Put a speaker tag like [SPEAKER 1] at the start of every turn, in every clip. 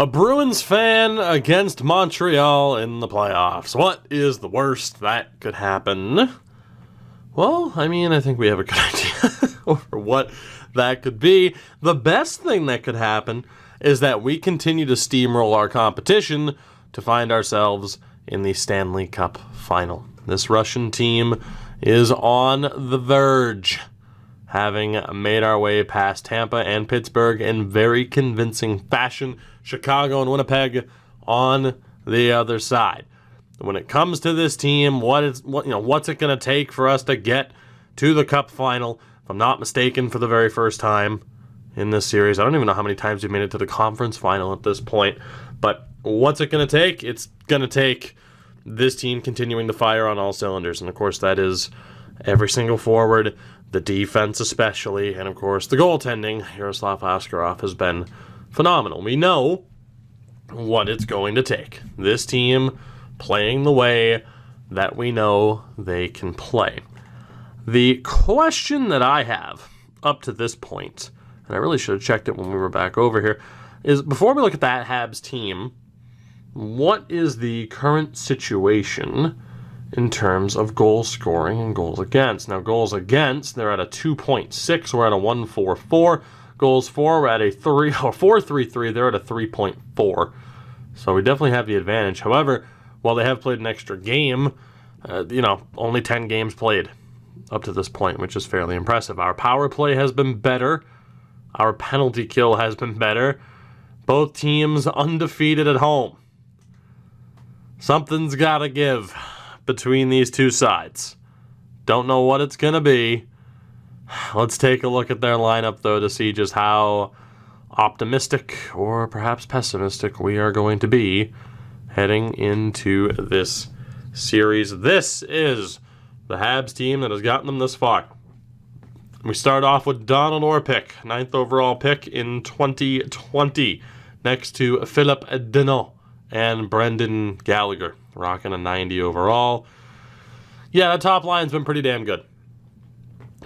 [SPEAKER 1] A Bruins fan against Montreal in the playoffs. What is the worst that could happen? Well, I think we have a good idea over what that could be. The best thing that could happen is that we continue to steamroll our competition to find ourselves in the Stanley Cup final. This Russian team is on the verge, having made our way past Tampa and Pittsburgh in very convincing fashion. Chicago and Winnipeg on the other side. When it comes to this team, what's it going to take for us to get to the Cup final? If I'm not mistaken, for the very first time in this series. I don't even know how many times we've made it to the conference final at this point. But what's it going to take? It's going to take this team continuing to fire on all cylinders. And, of course, that is every single forward, the defense especially, and, of course, the goaltending. Yaroslav Askarov has been phenomenal. We know what it's going to take. This team playing the way that we know they can play. The question that I have up to this point, and I really should have checked it when we were back over here, is before we look at that Habs team, what is the current situation in terms of goal scoring and goals against? Now, goals against, they're at a 2.6. We're at a 1.44. Goals for, we're at a 4.33. They're at a 3.4. So we definitely have the advantage. However, while they have played an extra game, only 10 games played up to this point, which is fairly impressive. Our power play has been better. Our penalty kill has been better. Both teams undefeated at home. Something's got to give between these two sides. Don't know what it's going to be. Let's take a look at their lineup, though, to see just how optimistic or perhaps pessimistic we are going to be heading into this series. This is the Habs team that has gotten them this far. We start off with Donald Orpik, 9th overall pick in 2020, next to Philip Deneau and Brendan Gallagher, rocking a 90 overall. Yeah, the top line's been pretty damn good.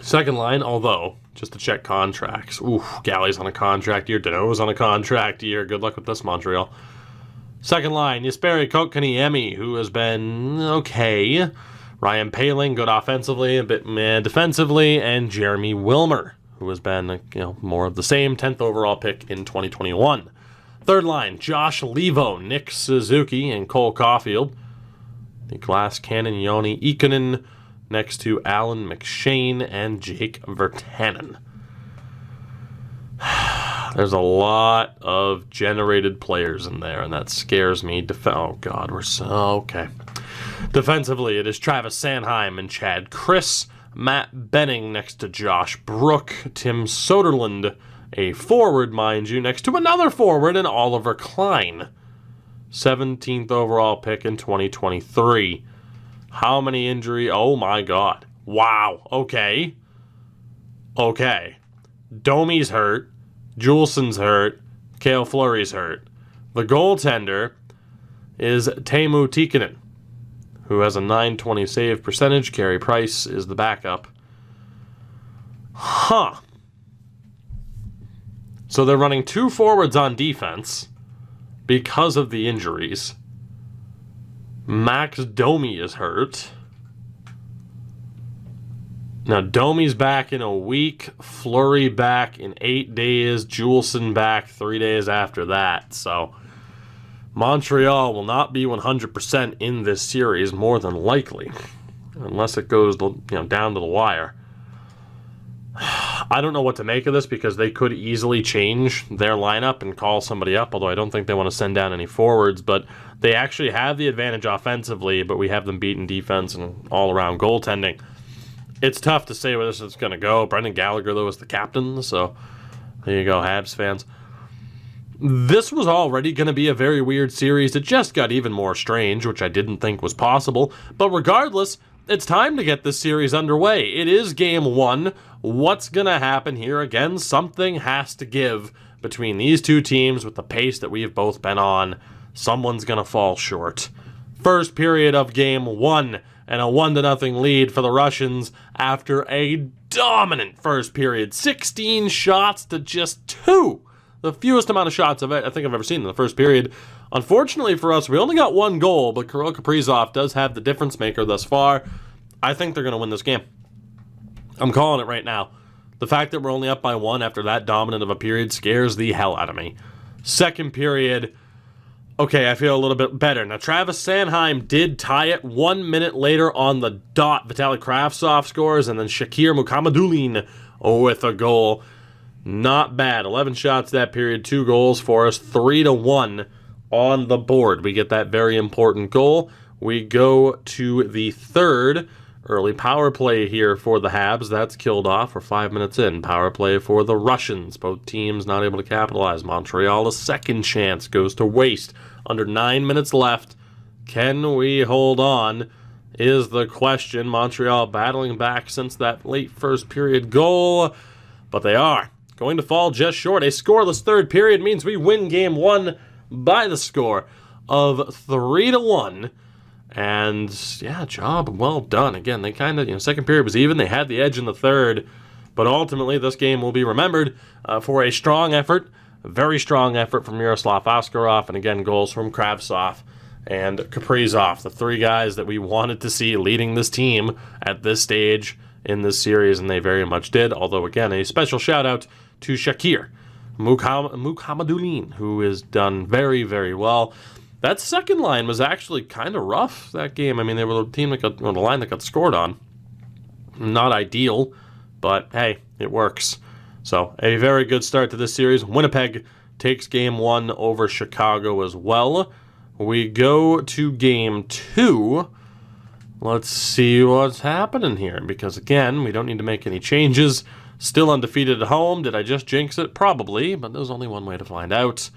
[SPEAKER 1] Second line, although, just to check contracts. Galley's on a contract year. Deneau's on a contract year. Good luck with this, Montreal. Second line, Jesperi Kotkaniemi, who has been okay. Ryan Poehling, good offensively, a bit meh defensively. And Jeremy Wilmer, who has been more of the same, 10th overall pick in 2021. Third line, Josh Levo, Nick Suzuki, and Cole Caulfield. The glass cannon, Joni Ikonen, next to Alan McShane and Jake Virtanen. There's a lot of generated players in there, and that scares me. Oh, God, we're so... Okay. Defensively, it is Travis Sanheim and Chad Chris. Matt Benning next to Josh Brook. Tim Soderlund, a forward, mind you, next to another forward, and Oliver Klein. 17th overall pick in 2023. How many injury? Oh, my God. Wow. Okay. Domi's hurt. Juleson's hurt. Cale Fleury's hurt. The goaltender is Teemu Tikkanen, who has a .920 save percentage. Carey Price is the backup. So they're running two forwards on defense because of the injuries. Max Domi is hurt. Now, Domi's back in a week. Fleury back in 8 days. Juleson back 3 days after that. So, Montreal will not be 100% in this series, more than likely, unless it goes down to the wire. I don't know what to make of this because they could easily change their lineup and call somebody up, although I don't think they want to send down any forwards. But they actually have the advantage offensively, but we have them beaten defense and all-around goaltending. It's tough to say where this is going to go. Brendan Gallagher, though, is the captain, so there you go, Habs fans. This was already going to be a very weird series. It just got even more strange, which I didn't think was possible. But regardless, it's time to get this series underway. It is game one. What's going to happen here? Again, something has to give between these two teams with the pace that we have both been on. Someone's going to fall short. First period of game one, and a 1-0 lead for the Russians after a dominant first period. 16 shots to just 2. the fewest amount of shots I think I've ever seen in the first period. Unfortunately for us, we only got one goal, but Kirill Kaprizov does have the difference maker thus far. I think they're going to win this game. I'm calling it right now. The fact that we're only up by one after that dominant of a period scares the hell out of me. Second period, okay, I feel a little bit better. Now, Travis Sanheim did tie it 1 minute later on the dot. Vitaly Kravtsov scores, and then Shakir Mukhamadullin with a goal. Not bad. 11 shots that period, 2 goals for us, 3-1 on the board. We get that very important goal. We go to the third. Early power play here for the Habs. That's killed off. We're 5 minutes in. Power play for the Russians. Both teams not able to capitalize. Montreal, a second chance, goes to waste. Under 9 minutes left. Can we hold on? Is the question. Montreal battling back since that late first period goal. But they are going to fall just short. A scoreless third period means we win game one by the score of 3-1. And, yeah, job well done. Again, they kind of, second period was even. They had the edge in the third. But ultimately, this game will be remembered for a strong effort, a very strong effort from Miroslav Askarov. And, again, goals from Kravtsov and Kaprizov, the three guys that we wanted to see leading this team at this stage in this series. And they very much did. Although, again, a special shout-out to Shakir Mukhamadullin, who has done very, very well. That second line was actually kind of rough that game. I mean, they were the team that got, the line that got scored on. Not ideal, but hey, it works. So a very good start to this series. Winnipeg takes game one over Chicago as well. We go to game two. Let's see what's happening here, because again, we don't need to make any changes. Still undefeated at home. Did I just jinx it? Probably, but there's only one way to find out.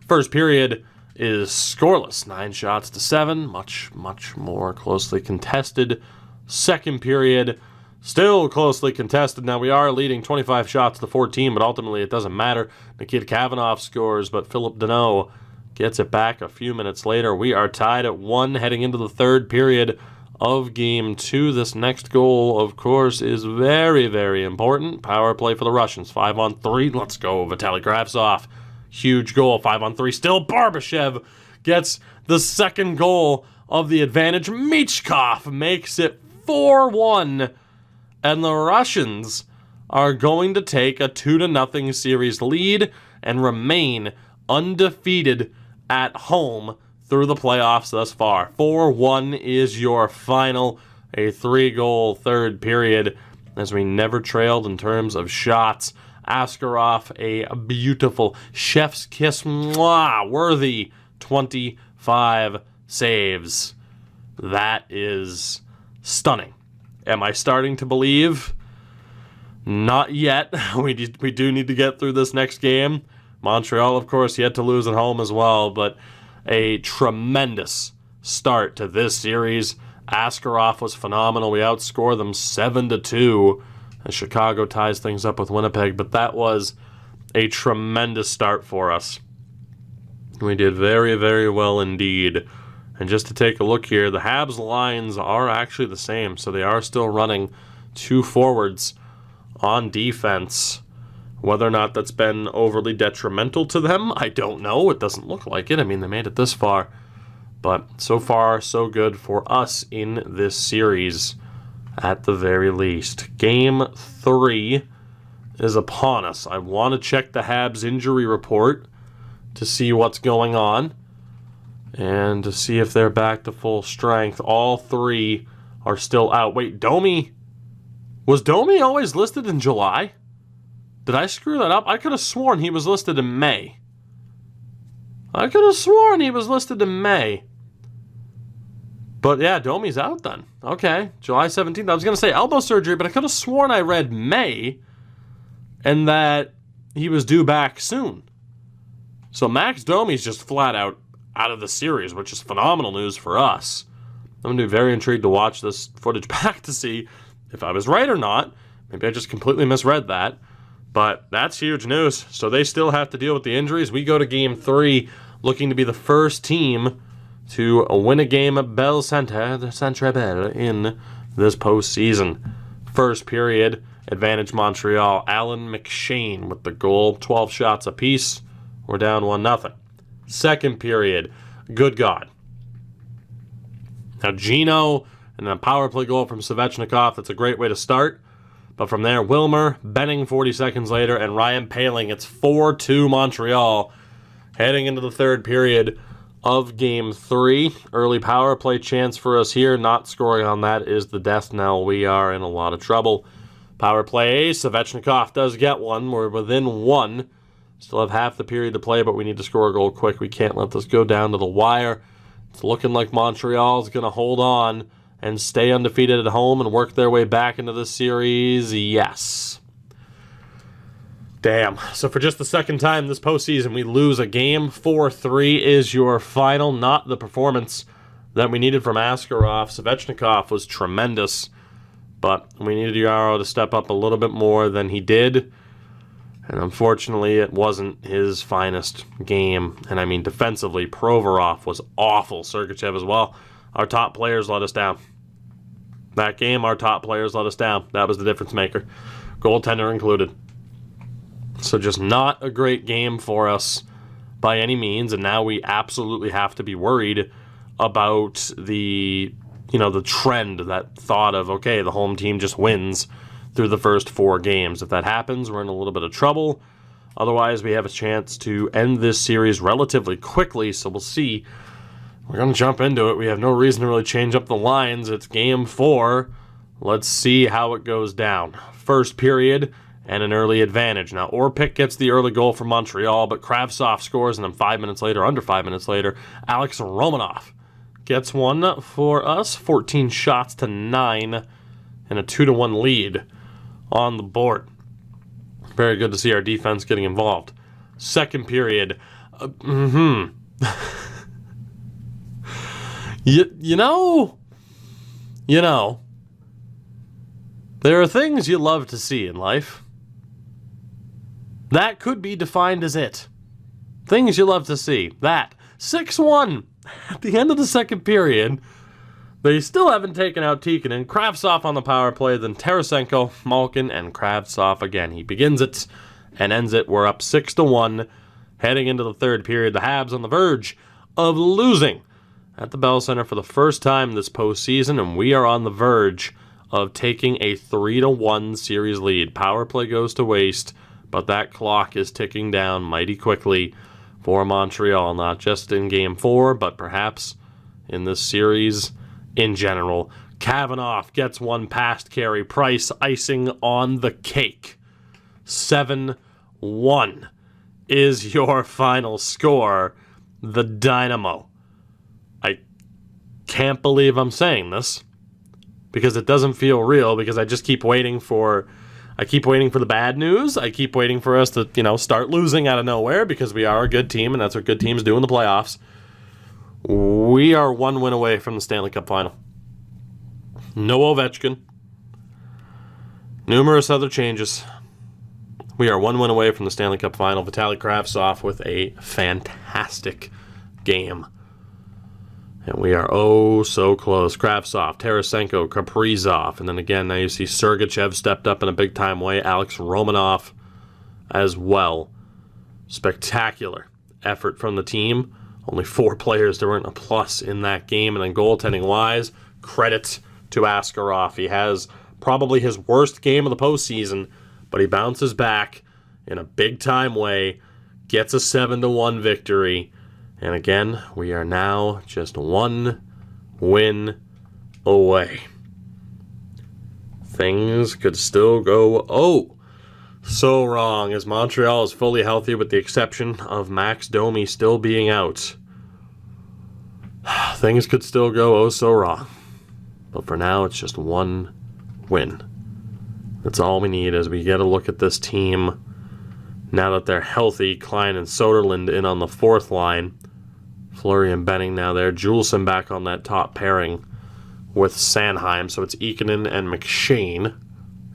[SPEAKER 1] First period is scoreless, 9-7, much more closely contested. Second period, still closely contested. Now we are leading 25 shots to 14, but ultimately it doesn't matter. Nikita Kavanagh scores, but Philip Deneau gets it back a few minutes later. We are tied at 1 heading into the third period of game two. This next goal, of course, is very, very important. Power play for the Russians, 5-on-3. Let's go, Vitaly Kravtsov. Huge goal, 5-on-3. Still, Barbashev gets the second goal of the advantage. Michkov makes it 4-1. And the Russians are going to take a 2-0 series lead and remain undefeated at home through the playoffs thus far. 4-1 is your final. A 3-goal third period as we never trailed in terms of shots. Askarov, a beautiful chef's kiss, worthy 25 saves. That is stunning. Am I starting to believe? Not yet. We do need to get through this next game. Montreal, of course, yet to lose at home as well, but a tremendous start to this series. Askarov was phenomenal. We outscored them 7-2. As Chicago ties things up with Winnipeg, but that was a tremendous start for us. We did very, very well indeed. And just to take a look here, the Habs lines are actually the same, so they are still running 2 forwards on defense. Whether or not that's been overly detrimental to them, I don't know. It doesn't look like it. I mean, they made it this far. But so far, so good for us in this series. At the very least. Game 3 is upon us. I want to check the Habs injury report to see what's going on and to see if they're back to full strength. All 3 are still out. Wait, Domi? Was Domi always listed in July? Did I screw that up? I could have sworn he was listed in May. But yeah, Domi's out then. Okay, July 17th. I was going to say elbow surgery, but I could have sworn I read May and that he was due back soon. So Max Domi's just flat out of the series, which is phenomenal news for us. I'm going to be very intrigued to watch this footage back to see if I was right or not. Maybe I just completely misread that. But that's huge news. So they still have to deal with the injuries. We go to game 3 looking to be the first team to win a game at Bell Centre, the Centre Bell, in this postseason. First period, advantage Montreal. Alan McShane with the goal, 12 shots apiece. We're down 1-0. Second period, good God. Now Gino and a power play goal from Svechnikov. That's a great way to start. But from there, Wilmer, Benning 40 seconds later, and Ryan Poehling. It's 4-2 Montreal. Heading into the third period of Game 3. Early power play chance for us here. Not scoring on that is the death knell. We are in a lot of trouble. Power play, Svechnikov does get one. We're within one. Still have half the period to play, but we need to score a goal quick. We can't let this go down to the wire. It's looking like Montreal's going to hold on and stay undefeated at home and work their way back into this series. Yes. Damn. So for just the second time this postseason, we lose a game. 4-3 is your final. Not the performance that we needed from Askarov. Svechnikov was tremendous, but we needed Yaro to step up a little bit more than he did. And unfortunately, it wasn't his finest game. And I mean, defensively, Provorov was awful. Sergachev as well. Our top players let us down. That game, our top players let us down. That was the difference maker. Goaltender included. So just not a great game for us by any means. And now we absolutely have to be worried about the trend, that thought of, okay, the home team just wins through the first 4 games. If that happens, we're in a little bit of trouble. Otherwise, we have a chance to end this series relatively quickly, so we'll see. We're going to jump into it. We have no reason to really change up the lines. It's Game 4. Let's see how it goes down. First period and an early advantage. Now, Orpik gets the early goal for Montreal, but Kravtsov scores, and then 5 minutes later, under 5 minutes later, Alex Romanov gets one for us. 14 shots to 9 and a 2-1 lead on the board. Very good to see our defense getting involved. Second period. You know, there are things you love to see in life. That could be defined as it. Things you love to see. That. 6-1 at the end of the second period. They still haven't taken out Tikkanen. Kravtsov on the power play, then Tarasenko, Malkin, and Kravtsov again. He begins it and ends it. We're up 6-1. Heading into the third period, the Habs on the verge of losing at the Bell Center for the first time this postseason, and we are on the verge of taking a 3-1 series lead. Power play goes to waste, but that clock is ticking down mighty quickly for Montreal, not just in Game 4, but perhaps in this series in general. Kavanaugh gets one past Carey Price, icing on the cake. 7-1 is your final score. The Dynamo. I can't believe I'm saying this because it doesn't feel real, because I just keep waiting for the bad news. I keep waiting for us to, start losing out of nowhere, because we are a good team, and that's what good teams do in the playoffs. We are 1 win away from the Stanley Cup final. No Ovechkin. Numerous other changes. We are 1 win away from the Stanley Cup final. Vitaly Kravtsov with a fantastic game. And we are so close. Kravtsov, Tarasenko, Kaprizov, and then again, now you see Sergachev stepped up in a big-time way. Alex Romanov as well. Spectacular effort from the team. Only 4 players that weren't a plus in that game. And then goaltending-wise, credit to Askarov. He has probably his worst game of the postseason, but he bounces back in a big-time way, gets a 7-1 victory, and again, we are now just 1 win away. Things could still go so wrong, as Montreal is fully healthy with the exception of Max Domi still being out. Things could still go so wrong. But for now, it's just 1 win. That's all we need as we get a look at this team. Now that they're healthy, Klein and Soderlund in on the 4th line. Fleury and Benning now there. Juleson back on that top pairing with Sanheim. So it's Ikonen and McShane.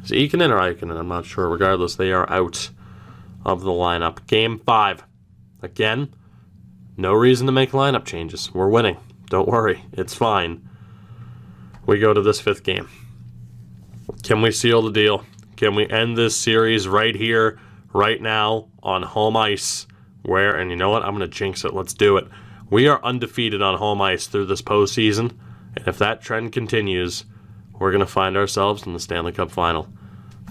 [SPEAKER 1] Is it Ikonen or Ikonen? I'm not sure. Regardless, they are out of the lineup. Game 5. Again, no reason to make lineup changes. We're winning. Don't worry. It's fine. We go to this 5th game. Can we seal the deal? Can we end this series right here, right now, on home ice and you know what? I'm going to jinx it. Let's do it. We are undefeated on home ice through this postseason, and if that trend continues, we're going to find ourselves in the Stanley Cup Final.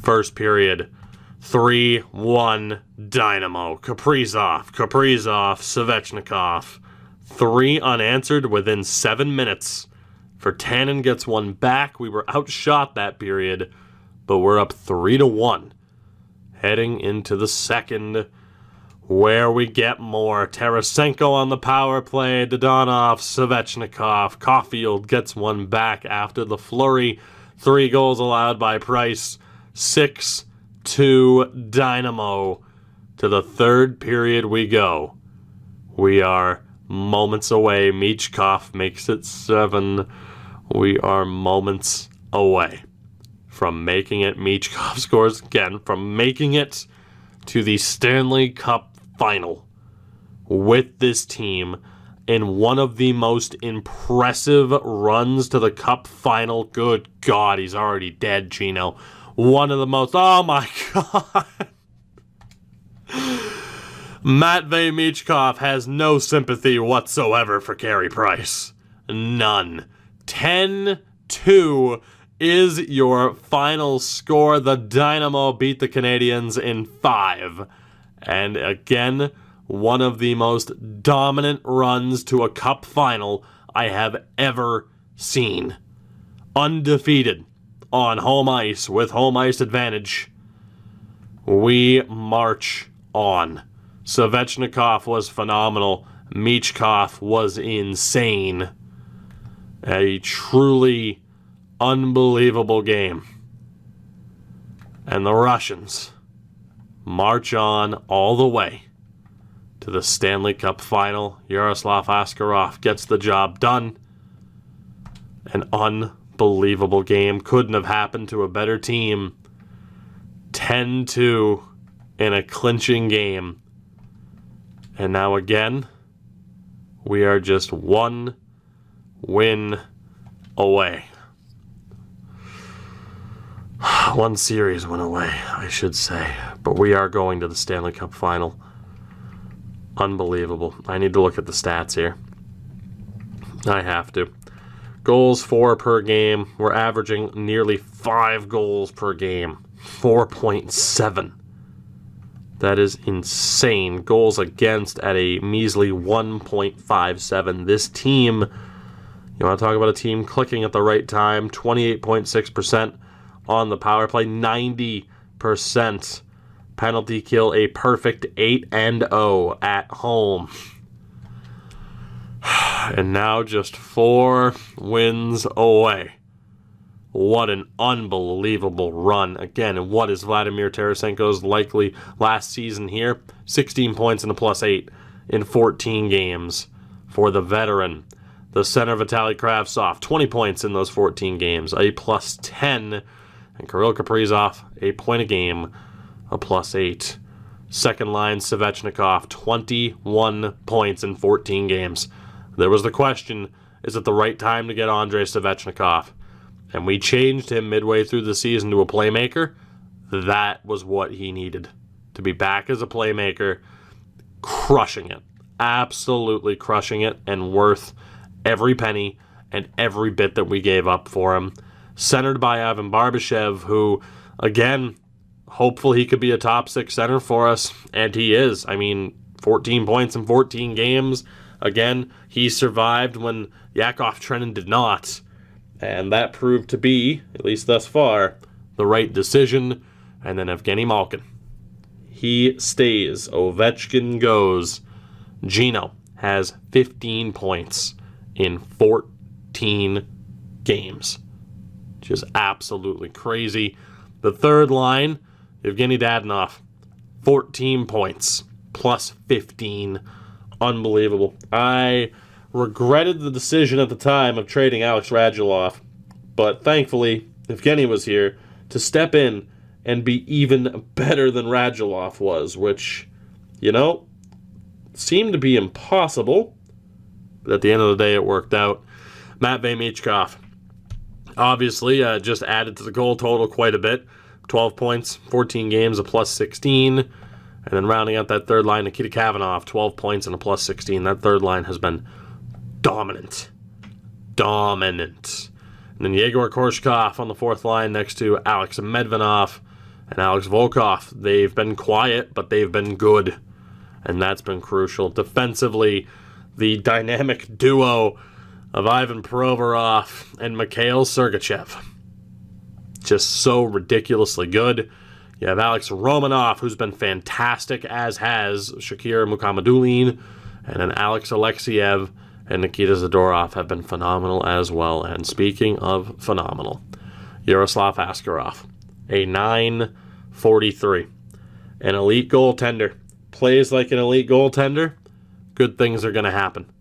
[SPEAKER 1] First period, 3-1 Dynamo. Kaprizov, Svechnikov. 3 unanswered within 7 minutes. Virtanen gets one back. We were outshot that period, but we're up 3-1. Heading into the second, where we get more. Tarasenko on the power play. Dodonov, Svechnikov. Caulfield gets one back after the flurry. 3 goals allowed by Price. 6-2 Dynamo. To the third period we go. We are moments away. Michkov makes it 7. We are moments away from making it. Michkov scores again. From making it to the Stanley Cup Final with this team in one of the most impressive runs to the Cup Final. Good God, he's already dead, Gino. One of the most... Oh, my God. Matvei Michkov has no sympathy whatsoever for Carey Price. None. 10-2 is your final score. The Dynamo beat the Canadiens in 5. And again, one of the most dominant runs to a Cup Final I have ever seen. Undefeated on home ice with home ice advantage. We march on. Svechnikov was phenomenal. Michkov was insane. A truly unbelievable game. And the Russians march on all the way to the Stanley Cup Final. Yaroslav Askarov gets the job done. An unbelievable game. Couldn't have happened to a better team. 10-2 in a clinching game. And now again, we are just 1 win away. 1 series win away, I should say. But we are going to the Stanley Cup Final. Unbelievable. I need to look at the stats here. I have to. Goals 4 per game. We're averaging nearly 5 goals per game. 4.7. That is insane. Goals against at a measly 1.57. This team, you want to talk about a team clicking at the right time, 28.6% on the power play, 90% penalty kill, a perfect 8-0 at home. And now just 4 wins away. What an unbelievable run. Again, and what is Vladimir Tarasenko's likely last season here? 16 points and a +8 in 14 games for the veteran. The center, Vitaly Kravtsov, 20 points in those 14 games, a +10. And Kirill Kaprizov, a point a game, a +8. Second line, Svechnikov, 21 points in 14 games. There was the question, is it the right time to get Andrei Svechnikov? And we changed him midway through the season to a playmaker. That was what he needed. To be back as a playmaker, crushing it. Absolutely crushing it, and worth every penny and every bit that we gave up for him. Centered by Ivan Barbashev, who, again, hopefully he could be a top 6 center for us. And he is. I mean, 14 points in 14 games. Again, he survived when Yakov Trenin did not. And that proved to be, at least thus far, the right decision. And then Evgeny Malkin. He stays. Ovechkin goes. Gino has 15 points in 14 games. Just absolutely crazy. The third line, Evgeny Dadonov, 14 points, +15. Unbelievable. I regretted the decision at the time of trading Alex Radulov, but thankfully, Evgeny was here to step in and be even better than Radulov was, which, seemed to be impossible. But at the end of the day, it worked out. Matvei Michkov, obviously, just added to the goal total quite a bit. 12 points, 14 games, a +16. And then rounding out that third line, Nikita Kavanagh, 12 points and a plus 16. That third line has been dominant. Dominant. And then Yegor Korshkov on the fourth line next to Alex Medvedev and Alex Volkov. They've been quiet, but they've been good. And that's been crucial. Defensively, the dynamic duo of Ivan Provorov and Mikhail Sergachev. Just so ridiculously good. You have Alex Romanov, who's been fantastic, as has Shakir Mukhamadullin, and then Alex Alexiev and Nikita Zadorov have been phenomenal as well. And speaking of phenomenal, Yaroslav Askarov, a .943, an elite goaltender, plays like an elite goaltender, good things are going to happen.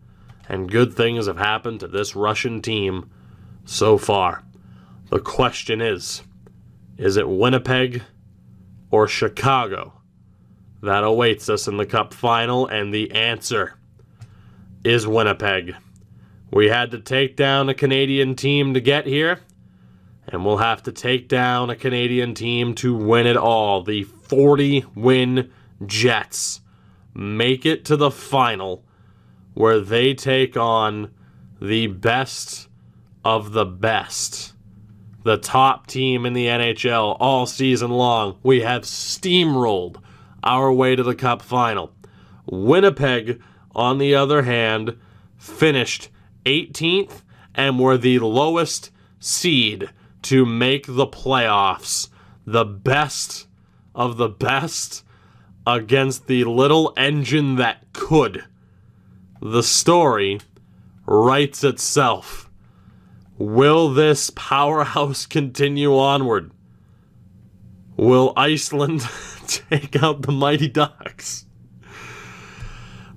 [SPEAKER 1] And good things have happened to this Russian team so far. The question is it Winnipeg or Chicago that awaits us in the Cup final? And the answer is Winnipeg. We had to take down a Canadian team to get here, and we'll have to take down a Canadian team to win it all. The 40-win Jets make it to the final, where they take on the best of the best. The top team in the NHL all season long. We have steamrolled our way to the Cup final. Winnipeg, on the other hand, finished 18th and were the lowest seed to make the playoffs. The best of the best against the little engine that could. The story writes itself. Will this powerhouse continue onward? Will Iceland take out the mighty Ducks?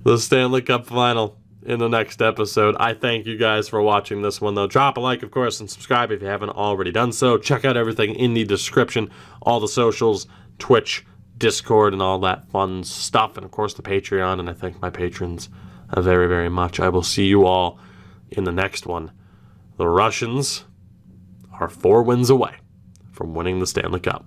[SPEAKER 1] The Stanley Cup final in the next episode. I thank you guys for watching this one, though. Drop a like, of course, and subscribe if you haven't already done so. Check out everything in the description. All the socials, Twitch, Discord, and all that fun stuff. And, of course, the Patreon. And I thank my patrons very, very much. I will see you all in the next one. The Russians are 4 wins away from winning the Stanley Cup.